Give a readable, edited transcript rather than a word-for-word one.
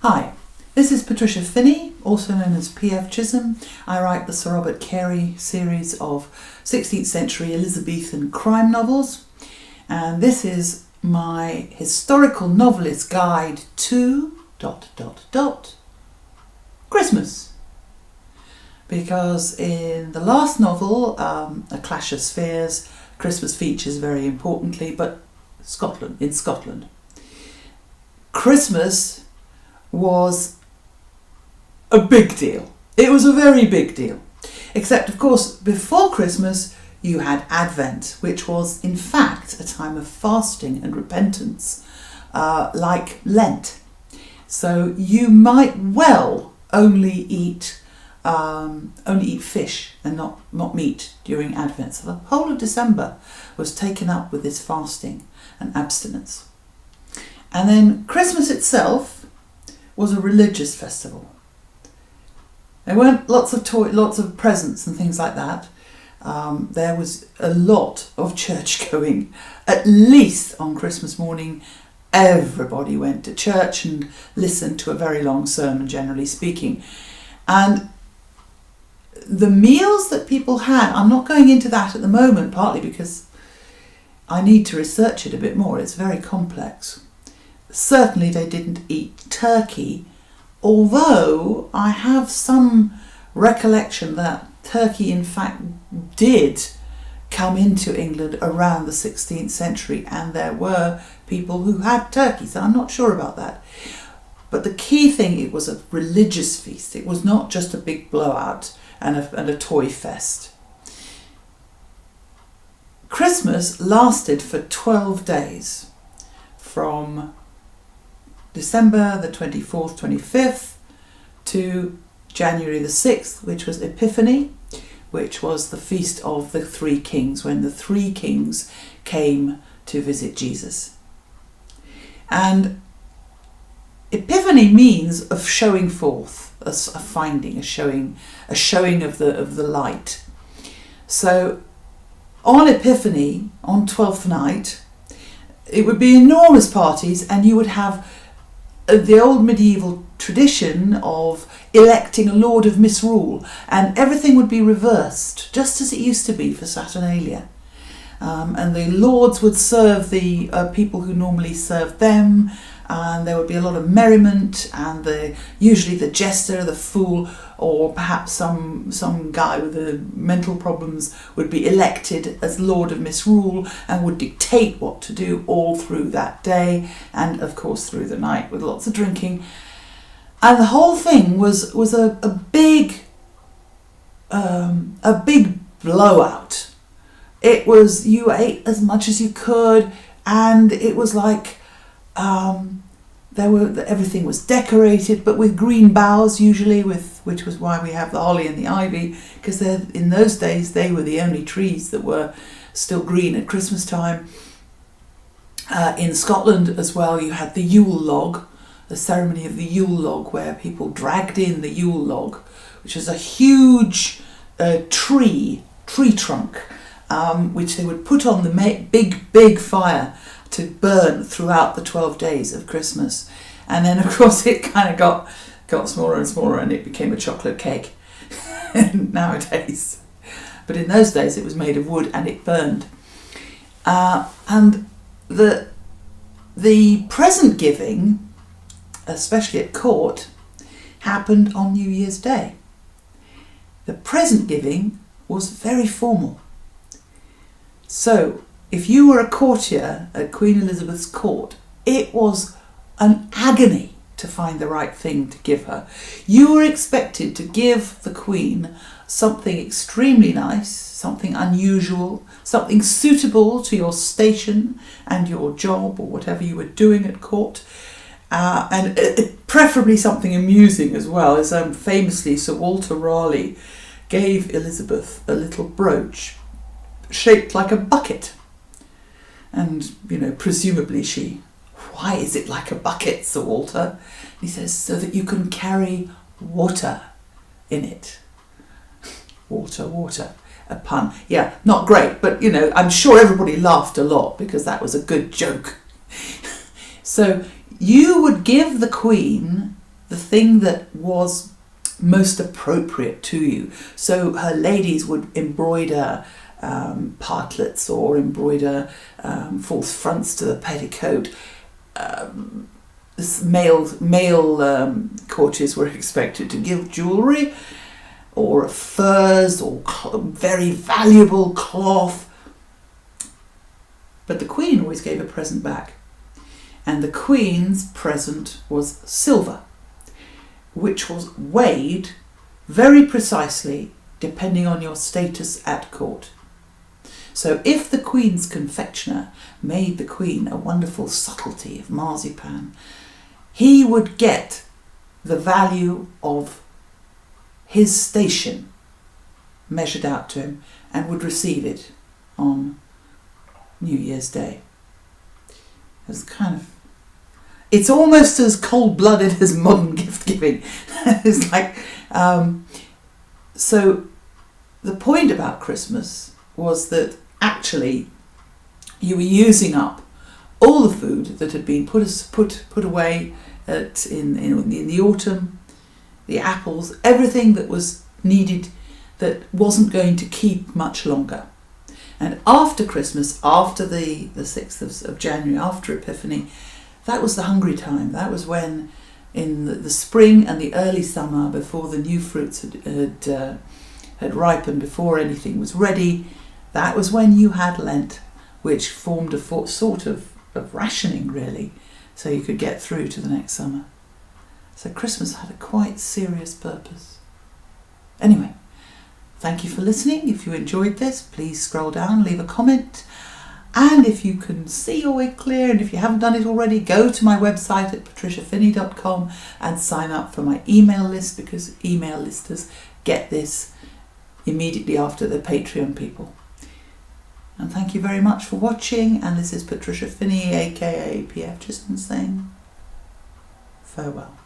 Hi, this is Patricia Finney, also known as P.F. Chisholm. I write the Sir Robert Carey series of 16th century Elizabethan crime novels, and this is my historical novelist guide to ... Christmas. Because in the last novel, A Clash of Spheres, Christmas features very importantly, but in Scotland. Christmas was a big deal. It was a very big deal. Except, of course, before Christmas, you had Advent, which was, in fact, a time of fasting and repentance, like Lent. So you might well only eat fish and not meat during Advent. So the whole of December was taken up with this fasting and abstinence. And then Christmas itself was a religious festival. There weren't lots of presents and things like that. There was a lot of church going. At least on Christmas morning, everybody went to church and listened to a very long sermon, generally speaking. And the meals that people had, I'm not going into that at the moment, partly because I need to research it a bit more. It's very complex. Certainly they didn't eat turkey, although I have some recollection that turkey in fact did come into England around the 16th century, and there were people who had turkey, so I'm not sure about that. But the key thing, it was a religious feast. It was not just a big blowout and a toy fest. Christmas lasted for 12 days, from December the 24th, 25th to January the 6th, which was Epiphany, which was the feast of the three kings, when the three kings came to visit Jesus. And Epiphany means of showing forth, a finding, a showing of the light. So on Epiphany, on 12th night, it would be enormous parties, and you would have the old medieval tradition of electing a lord of misrule, and everything would be reversed, just as it used to be for Saturnalia. And the lords would serve the people who normally served them, and there would be a lot of merriment, and usually the jester, the fool, or perhaps some guy with mental problems would be elected as Lord of Misrule and would dictate what to do all through that day, and of course through the night, with lots of drinking. And the whole thing was a big blowout. It was, you ate as much as you could, and it was like everything was decorated, but with green boughs usually, which was why we have the holly and the ivy, because in those days they were the only trees that were still green at Christmas time. In Scotland as well, you had the Yule log, the ceremony of the Yule log, where people dragged in the Yule log, which is a huge tree trunk, which they would put on the big fire to burn throughout the 12 days of Christmas. And then, of course, it kind of got smaller and smaller, and it became a chocolate cake nowadays. But in those days, it was made of wood and it burned. And the present giving, especially at court, happened on New Year's Day. The present giving was very formal. So, if you were a courtier at Queen Elizabeth's court, it was an agony to find the right thing to give her. You were expected to give the Queen something extremely nice, something unusual, something suitable to your station and your job or whatever you were doing at court, and preferably something amusing as well. As famously Sir Walter Raleigh gave Elizabeth a little brooch shaped like a bucket. And, presumably why is it like a bucket, Sir Walter? He says, so that you can carry water in it. Water, a pun. Yeah, not great, but, I'm sure everybody laughed a lot because that was a good joke. So you would give the Queen the thing that was most appropriate to you. So her ladies would embroider partlets or embroider false fronts to the petticoat. Male courtiers were expected to give jewellery or furs or very valuable cloth. But the Queen always gave a present back. And the Queen's present was silver, which was weighed very precisely depending on your status at court. So if the Queen's confectioner made the Queen a wonderful subtlety of marzipan, he would get the value of his station measured out to him and would receive it on New Year's Day. It's almost as cold-blooded as modern gift-giving. It's like, so the point about Christmas was that actually you were using up all the food that had been put away in the autumn, the apples, everything that was needed that wasn't going to keep much longer. And after Christmas, after the 6th of January, after Epiphany, that was the hungry time. That was when, in the spring and the early summer, before the new fruits had ripened, before anything was ready, that was when you had Lent, which formed a sort of rationing, really, so you could get through to the next summer. So Christmas had a quite serious purpose. Anyway, thank you for listening. If you enjoyed this, please scroll down, leave a comment. And if you can see your way clear, and if you haven't done it already, go to my website at patriciafinney.com and sign up for my email list, because email listers get this immediately after the Patreon people. And thank you very much for watching. And this is Patricia Finney, aka PF Chisholm, saying farewell.